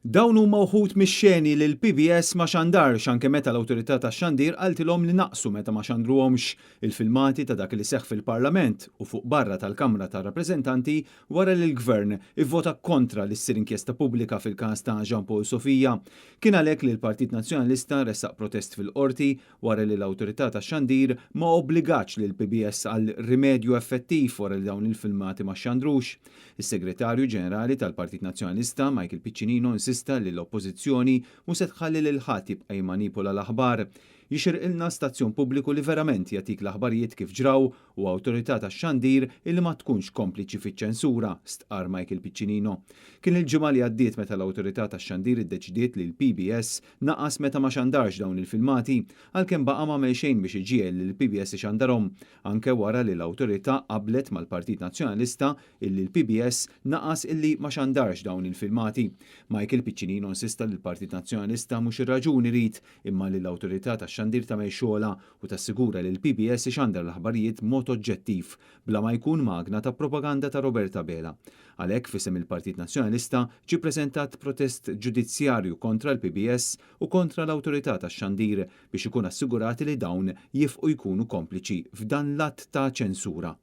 Dawn huma wħud mix-xeni li l-PBS ma xandarx anke meta l-awtorità tax-xandir qaltilhom li naqsu meta ma xandruhomx il-filmati ta' dak li seħħ fil-Parlament u fuq barra tal-Kamra tar-Rappreżentanti wara li l-Gvern ivvota kontra li ssir inkjesta pubblika fil-każ ta' Jean Paul Sofija. Kien għalhekk li l-Partit Nazzjonalista ressaq protest fil-qorti wara li l-awtorità tax-xandir ma obbligax lil PBS għal rimedju effettiv wara li dawn il-filmati ma xandrux. Is-Segretarju Ġenerali tal-Partit Nazzjonalista Michael Piccinino insista li l-Oppożizzjoni mhux se tħalli lil ħadd jibqa' jmanipola l-aħbar. Jixirqilna stazzjon pubbliku li verament jagħtik l-aħbarijiet kif ġraw u awtorità tax-xandir illi ma tkunx kompliċi fiċ-ċensura, stqar Michael Piccinino. Kien il-ġimgħa li għaddiet meta l-awtorità tax-xandir iddeċidiet li l-PBS naqas meta ma xandarx dawn il-filmati għalkemm baqa' m'għamel xejn biex iġiegħel li l-PBS ixandarhom, anke wara li l-awtorità qablet mal-Partit Nazzjonalista illi l-PBS naqas illi ma xandarx dawn il-filmati. Michael Piccinino insista li l-Partit Nazzjonalista mhux ir-raġuni rid imma li l-awtorità tax-xandir tagħmel xogħla u tassigura li l-PBS ixandar l-aħbarijiet b'mod oġġettiv bla ma jkun magna ta' propaganda ta' Roberta Bela. Għalhekk f'isem il-Partit Nazzjonalista ġie ppreżentat protest ġudizzjarju kontra l-PBS u kontra l-awtorità tax-xandir biex ikun assigurati li dawn jifqu jkunu kompliċi f'dan l-att ta' ċensura.